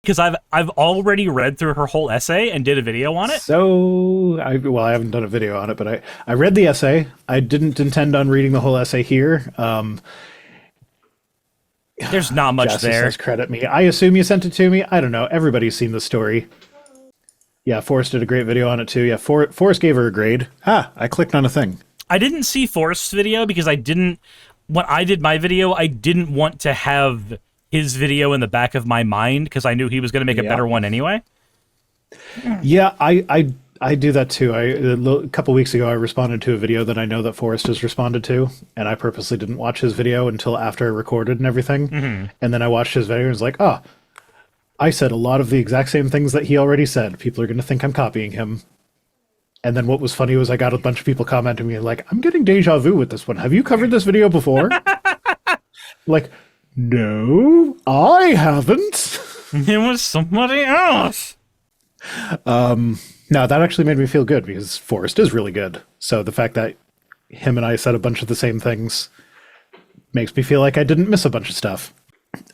because I've already read through her whole essay and did a video on it. So, I haven't done a video on it, but I read the essay. I didn't intend on reading the whole essay here. There's not much Jassy there. Says credit me. I assume you sent it to me. I don't know. Everybody's seen the story. Yeah, Forrest did a great video on it too. Yeah, Forrest gave her a grade. I clicked on a thing. I didn't see Forrest's video because when I did my video, I didn't want to have his video in the back of my mind because I knew he was going to make a better one anyway. Yeah, I do that too. A couple weeks ago, I responded to a video that I know that Forrest has responded to, and I purposely didn't watch his video until after I recorded and everything. Mm-hmm. And then I watched his video and was like, I said a lot of the exact same things that he already said. People are going to think I'm copying him. And then what was funny was I got a bunch of people commenting me like, I'm getting deja vu with this one. Have you covered this video before? Like, no, I haven't. It was somebody else. No, that actually made me feel good because Forrest is really good. So the fact that him and I said a bunch of the same things makes me feel like I didn't miss a bunch of stuff.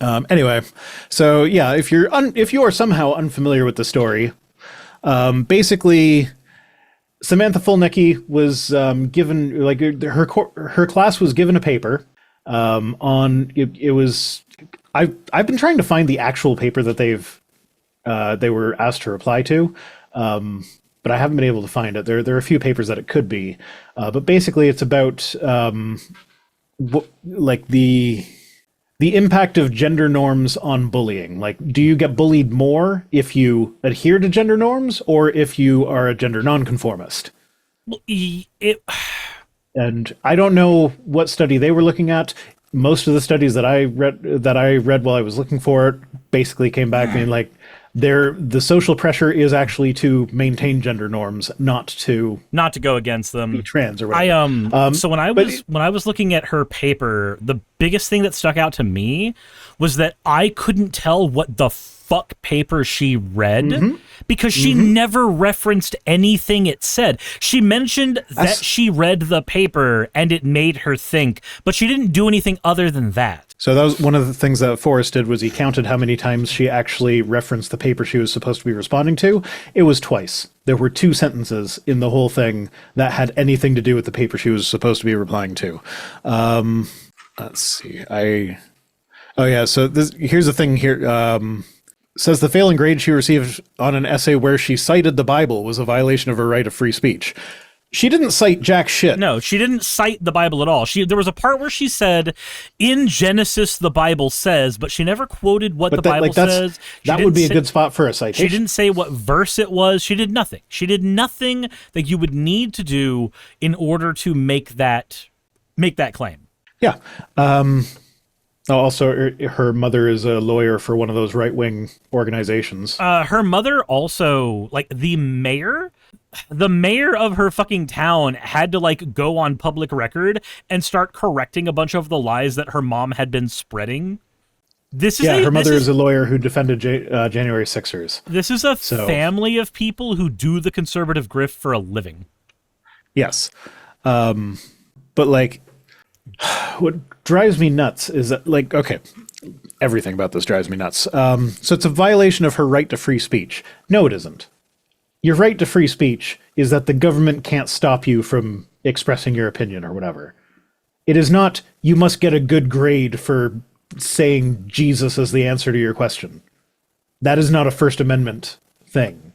Anyway, so yeah, if you are somehow unfamiliar with the story, basically Samantha Fulnecky was given, like, her class was given a paper on it was I've been trying to find the actual paper that they were asked to reply to, but I haven't been able to find it. There are a few papers that it could be, but basically it's about like the impact of gender norms on bullying. Like, do you get bullied more if you adhere to gender norms or if you are a gender nonconformist? And I don't know what study they were looking at. Most of the studies that I read while I was looking for it basically came back being like, the social pressure is actually to maintain gender norms, not to go against them, be trans or whatever. So when I was looking at her paper, the biggest thing that stuck out to me was that I couldn't tell what the fuck paper she read because she never referenced anything it said. She mentioned that she read the paper and it made her think, but she didn't do anything other than that. So that was one of the things that Forrest did, was he counted how many times she actually referenced the paper she was supposed to be responding to. It was twice. There were 2 sentences in the whole thing that had anything to do with the paper she was supposed to be replying to. Let's see. So here's the thing here. Says the failing grade she received on an essay where she cited the Bible was a violation of her right of free speech. She didn't cite jack shit. No, she didn't cite the Bible at all. There was a part where she said, in Genesis, the Bible says, but she never quoted what the Bible says. That would be a good spot for a citation. She didn't say what verse it was. She did nothing. She did nothing that you would need to do in order to make that claim. Yeah. Also, her mother is a lawyer for one of those right-wing organizations. Her mother also, like, the mayor of her fucking town had to, like, go on public record and start correcting a bunch of the lies that her mom had been spreading. Her mother is a lawyer who defended January 6ers. This is a family of people who do the conservative grift for a living. Yes. But, like, what drives me nuts is that, like, okay, everything about this drives me nuts. So it's a violation of her right to free speech. No, it isn't. Your right to free speech is that the government can't stop you from expressing your opinion or whatever. It is not, you must get a good grade for saying Jesus is the answer to your question. That is not a First Amendment thing.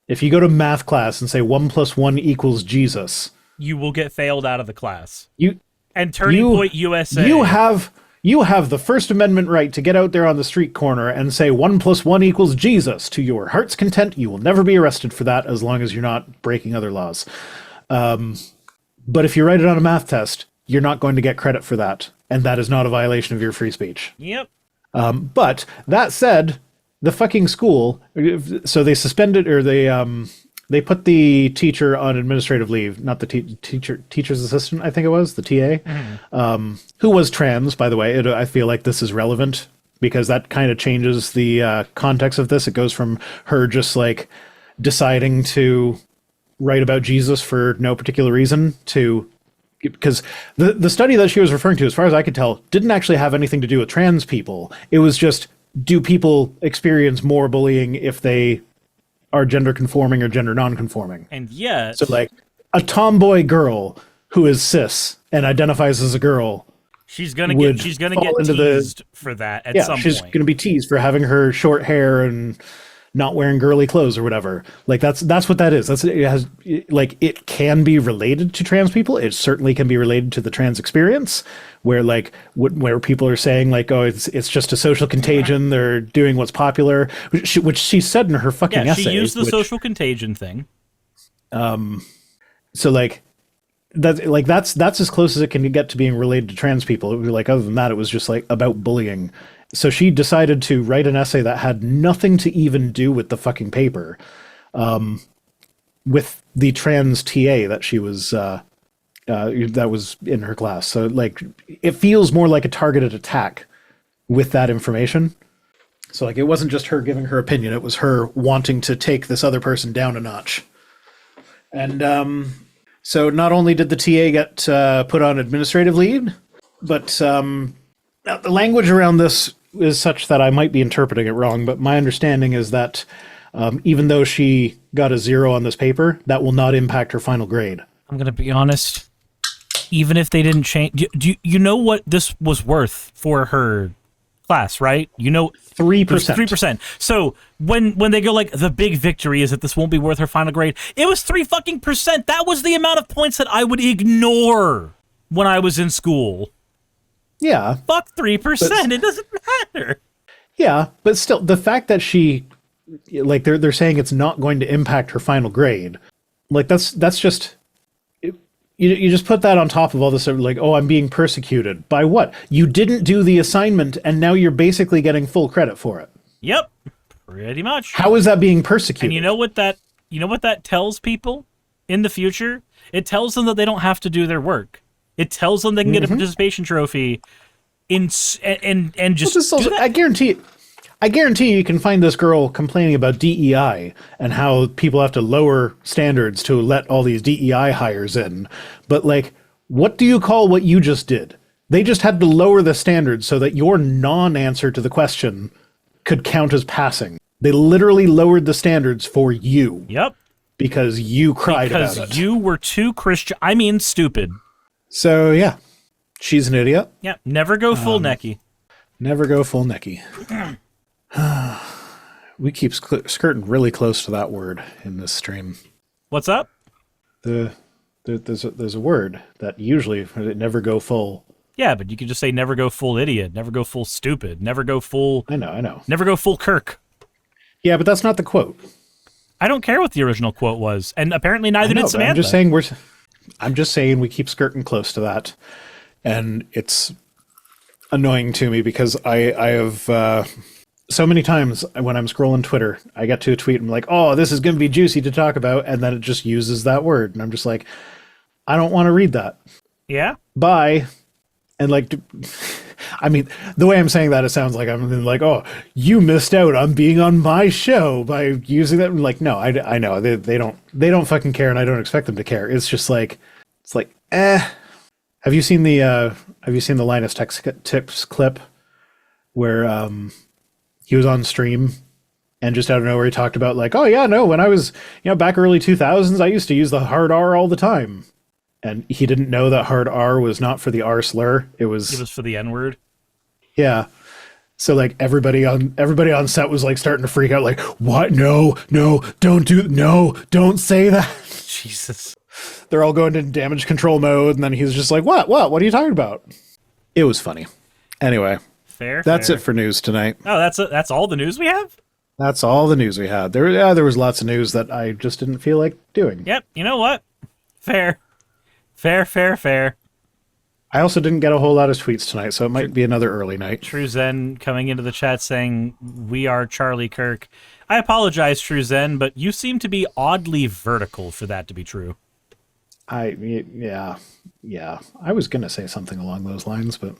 If you go to math class and say 1 + 1 = Jesus, you will get failed out of the class. And Point USA. You have the First Amendment right to get out there on the street corner and say 1 + 1 = Jesus to your heart's content. You will never be arrested for that as long as you're not breaking other laws. But if you write it on a math test, you're not going to get credit for that. And that is not a violation of your free speech. Yep. But that said, the fucking school, so they suspended, or they put the teacher on administrative leave, not the teacher's assistant, I think it was, the TA, who was trans, by the way. I feel like this is relevant because that kind of changes the context of this. It goes from her just, like, deciding to write about Jesus for no particular reason to, because the study that she was referring to, as far as I could tell, didn't actually have anything to do with trans people. It was just do people experience more bullying if they are gender conforming or gender non-conforming? And yet, so like a tomboy girl who is cis and identifies as a girl, she's gonna get teased for that at some point. She's gonna be teased for having her short hair and not wearing girly clothes or whatever. Like that's what that is. It can be related to trans people. It certainly can be related to the trans experience, where where people are saying like, oh, it's just a social contagion. They're doing what's popular, which she said in her fucking essay. She used the social contagion thing. So like that's as close as it can get to being related to trans people. It was like, other than that, it was just like about bullying. So she decided to write an essay that had nothing to even do with the fucking paper, with the trans TA that she was that was in her class. So like it feels more like a targeted attack with that information. So like it wasn't just her giving her opinion, it was her wanting to take this other person down a notch. And so not only did the TA get put on administrative leave, but the language around this is such that I might be interpreting it wrong, but my understanding is that even though she got a 0 on this paper, that will not impact her final grade. I'm going to be honest. Even if they didn't change... You know what this was worth for her class, right? 3%. 3%. So when they go like, the big victory is that this won't be worth her final grade, it was 3 fucking percent. That was the amount of points that I would ignore when I was in school. Yeah. Fuck 3%. It doesn't matter. Yeah, but still, the fact that she, like, they're saying it's not going to impact her final grade, like, that's just, you just put that on top of all this, like, oh, I'm being persecuted. By what? You didn't do the assignment, and now you're basically getting full credit for it. Yep, pretty much. How is that being persecuted? And you know what that tells people in the future? It tells them that they don't have to do their work. It tells them they can get a participation trophy and just do that. I guarantee you can find this girl complaining about DEI and how people have to lower standards to let all these DEI hires in. But like, what do you call what you just did? They just had to lower the standards so that your non-answer to the question could count as passing. They literally lowered the standards for you. Yep. Because you cried about it. Because you were too stupid. So, yeah, she's an idiot. Yeah, never go Fulnecky. Never go Fulnecky. We keep skirting really close to that word in this stream. What's up? There's a word that usually never go full. Yeah, but you could just say never go full idiot, never go full stupid, never go full... I know. Never go full Kirk. Yeah, but that's not the quote. I don't care what the original quote was, and apparently neither did Samantha. I'm just saying we keep skirting close to that, and it's annoying to me because I have so many times when I'm scrolling Twitter, I get to a tweet and I'm like, oh, this is going to be juicy to talk about, and then it just uses that word, and I'm just like, I don't want to read that. Yeah? Bye. And like, I mean, the way I'm saying that, it sounds like I'm like, oh, you missed out on being on my show by using that. I'm like, no, I know they don't fucking care, and I don't expect them to care. It's just like, Have you seen the Linus Tips clip where he was on stream and just out of nowhere he talked about like, oh yeah, no, when I was back early 2000s, I used to use the hard R all the time. And he didn't know that hard R was not for the R slur. It was for the N word. Yeah. So like everybody on set was like starting to freak out, like, what? No, don't say that. Jesus. They're all going into damage control mode, and then he's just like, what are you talking about? It was funny. Anyway. That's it for news tonight. Oh, that's all the news we have? That's all the news we had. There was lots of news that I just didn't feel like doing. Yep. You know what? Fair. I also didn't get a whole lot of tweets tonight, so it might be another early night. True Zen coming into the chat saying, we are Charlie Kirk. I apologize, True Zen, but you seem to be oddly vertical for that to be true. Yeah. I was going to say something along those lines, but...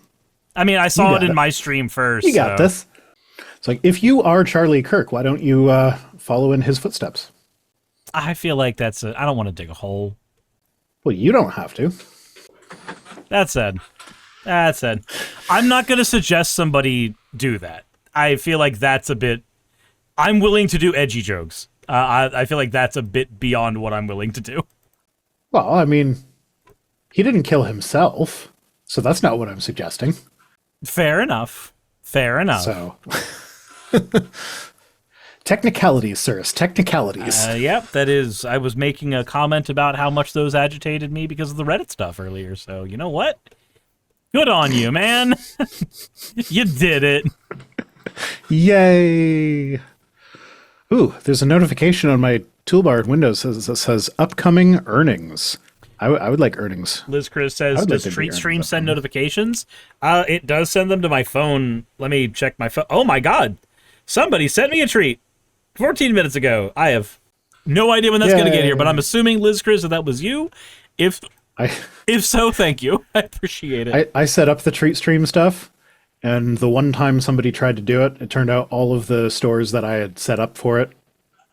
I mean, I saw it in my stream first. You got this. It's like, if you are Charlie Kirk, why don't you follow in his footsteps? I feel like I don't want to dig a hole. Well, you don't have to. That said, I'm not going to suggest somebody do that. I feel like that's a bit... I'm willing to do edgy jokes. I feel like that's a bit beyond what I'm willing to do. Well, I mean, he didn't kill himself, so that's not what I'm suggesting. Fair enough. Fair enough. So, technicalities, sirs, technicalities. Yep, that is. I was making a comment about how much those agitated me because of the Reddit stuff earlier, so you know what? Good on you, man. You did it. Yay. Ooh, there's a notification on my toolbar in Windows that says upcoming earnings. I would like earnings. Liz Chris says, does Treat Stream send notifications? It does send them to my phone. Let me check my phone. Oh my god. Somebody sent me a treat 14 minutes ago. I have no idea when that's going to get here, but I'm assuming, Liz Chris, that was you. If so, thank you. I appreciate it. I set up the Treat Stream stuff, and the one time somebody tried to do it, it turned out all of the stores that I had set up for it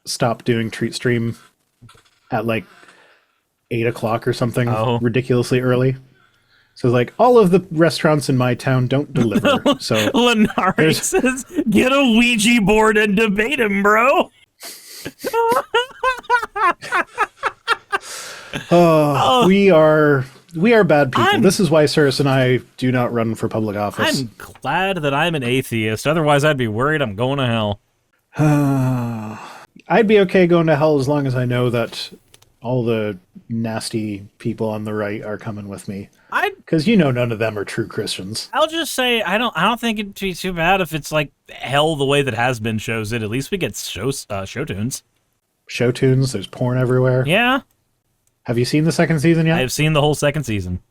stopped doing Treat Stream at like 8 o'clock or something ridiculously early. So like all of the restaurants in my town don't deliver. So Lenari says, get a Ouija board and debate him, bro. We are bad people. This is why Cyrus and I do not run for public office. I'm glad that I'm an atheist. Otherwise, I'd be worried I'm going to hell. I'd be okay going to hell as long as I know that all the nasty people on the right are coming with me. Because none of them are true Christians. I'll just say I don't think it'd be too bad if it's like hell the way that Hazbin shows it. At least we get show tunes. Show tunes. There's porn everywhere. Yeah. Have you seen the second season yet? I've seen the whole second season.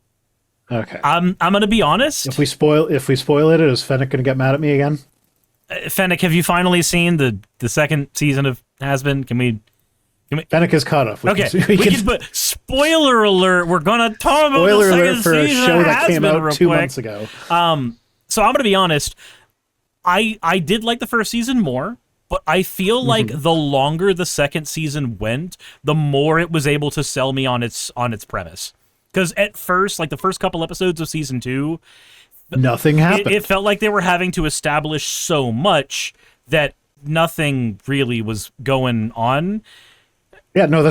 Okay. I'm gonna be honest. If we spoil it, is Fennec gonna get mad at me again? Fennec, have you finally seen the second season of Hazbin? Can we? Fennec is caught up. We can put spoiler alert. We're gonna talk about spoiler the second alert for a season show of that came out real 2 quick. months ago. So I'm gonna be honest. I did like the first season more, but I feel like the longer the second season went, the more it was able to sell me on its premise. Because at first, like the first couple episodes of season 2, nothing happened. It felt like they were having to establish so much that nothing really was going on. Yeah, no,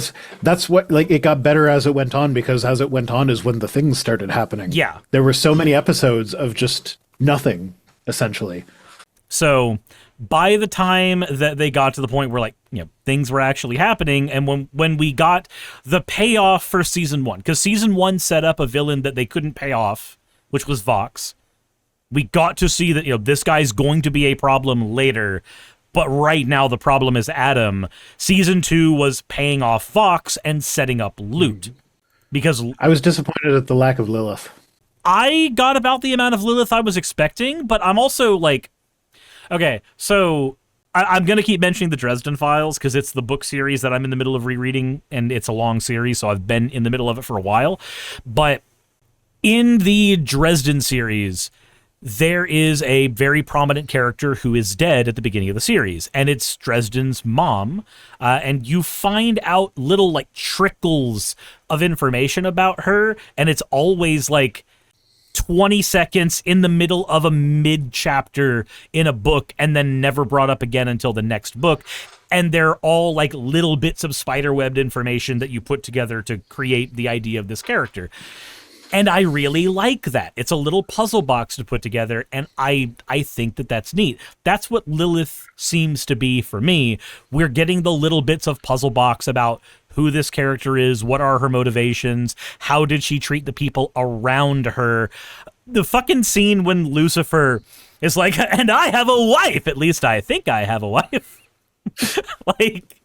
that's what, like, it got better as it went on, because as it went on is when the things started happening. Yeah. There were so many episodes of just nothing, essentially. So by the time that they got to the point where, like, things were actually happening, and when we got the payoff for season 1, because season 1 set up a villain that they couldn't pay off, which was Vox. We got to see that, this guy's going to be a problem later, but right now the problem is Adam. Season 2 was paying off Vox and setting up Loot. Because I was disappointed at the lack of Lilith. I got about the amount of Lilith I was expecting, but I'm also like, okay, so I'm going to keep mentioning the Dresden Files because it's the book series that I'm in the middle of rereading, and it's a long series, so I've been in the middle of it for a while. But in the Dresden series, there is a very prominent character who is dead at the beginning of the series, and it's Dresden's mom, and you find out little, like, trickles of information about her, and it's always, like, 20 seconds in the middle of a mid-chapter in a book, and then never brought up again until the next book, and they're all, like, little bits of spiderwebbed information that you put together to create the idea of this character. And I really like that. It's a little puzzle box to put together, and I think that that's neat. That's what Lilith seems to be for me. We're getting the little bits of puzzle box about who this character is, what are her motivations, how did she treat the people around her. The fucking scene when Lucifer is like, and I have a wife, at least I think I have a wife. Like,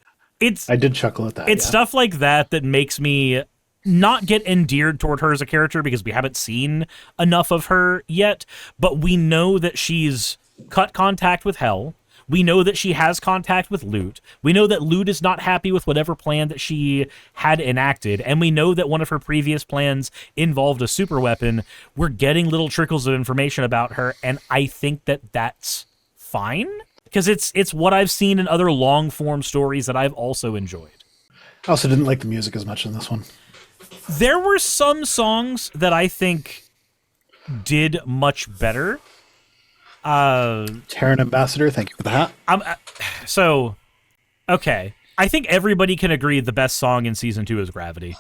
I did chuckle at that. It's stuff like that that makes me not get endeared toward her as a character, because we haven't seen enough of her yet, but we know that she's cut contact with Hell. We know that she has contact with Loot. We know that Loot is not happy with whatever plan that she had enacted, and we know that one of her previous plans involved a super weapon. We're getting little trickles of information about her, and I think that that's fine, because it's what I've seen in other long-form stories that I've also enjoyed. I also didn't like the music as much in this one. There were some songs that I think did much better. Terran Ambassador, thank you for that. So, okay. I think everybody can agree the best song in season 2 is Gravity.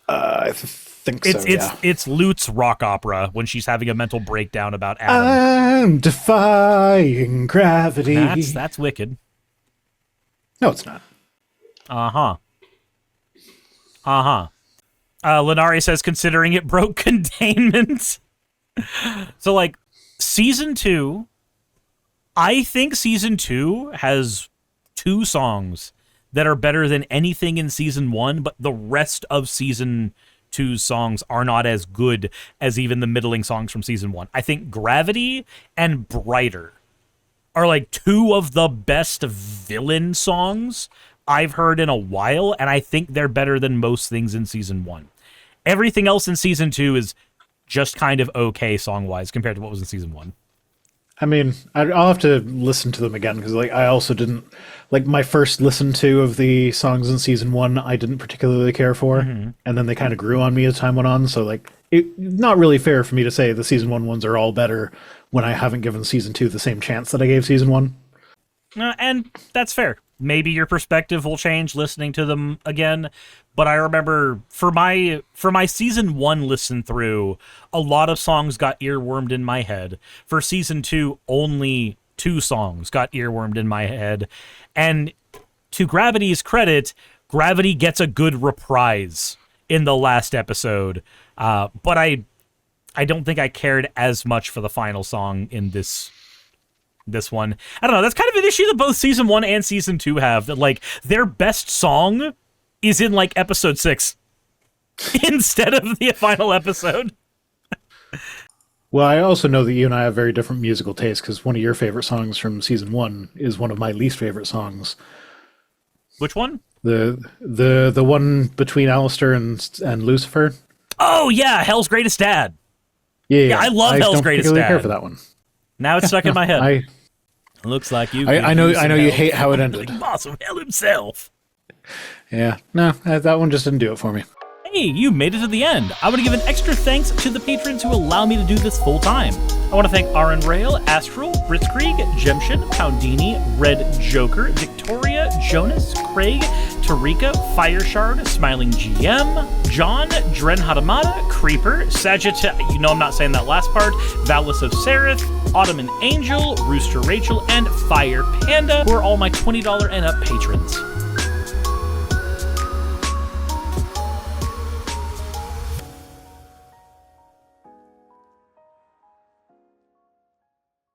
I think so, It's Lute's rock opera when she's having a mental breakdown about Adam. I'm defying gravity. That's wicked. No, it's not. Lenari says, considering it broke containment. So, like, season 2, I think season 2 has 2 songs that are better than anything in season 1, but the rest of season 2's songs are not as good as even the middling songs from season 1. I think Gravity and Brighter are like 2 of the best villain songs I've heard in a while, and I think they're better than most things in season 1. Everything else in season 2 is just kind of okay song-wise compared to what was in season 1. I mean, I'll have to listen to them again, because like I also didn't, like my first listen to of the songs in season 1, I didn't particularly care for, and then they kind of grew on me as time went on, so like, not really fair for me to say the season 1 ones are all better when I haven't given season 2 the same chance that I gave season 1. And that's fair. Maybe your perspective will change listening to them again, but I remember for my season 1 listen through, a lot of songs got earwormed in my head. For season 2, only 2 songs got earwormed in my head. And to Gravity's credit, Gravity gets a good reprise in the last episode, but I don't think I cared as much for the final song in this one. I don't know, that's kind of an issue that both season 1 and season 2 have, that like their best song is in like episode 6 instead of the final episode. Well, I also know that you and I have very different musical tastes, because one of your favorite songs from season 1 is one of my least favorite songs. Which one? The one between Alistair and Lucifer. Oh yeah, Hell's Greatest Dad. Yeah, I love Hell's Greatest Dad. I don't care for that one. Now it's stuck in my head. Looks like you. I know you hate how it ended. Boss of hell himself. Yeah, no, that one just didn't do it for me. Hey, you made it to the end. I want to give an extra thanks to the patrons who allow me to do this full time. I want to thank Aaron Rail, Astral, Britzkrieg, Jemshin, Poundini, Red Joker, Victoria, Jonas, Craig, Tarika, Fireshard, Smiling GM, John, Dren Hadamada, Creeper, Sagitta, you know I'm not saying that last part, Valis of Seraph, Ottoman Angel, Rooster Rachel, and Fire Panda, who are all my $20 and up patrons.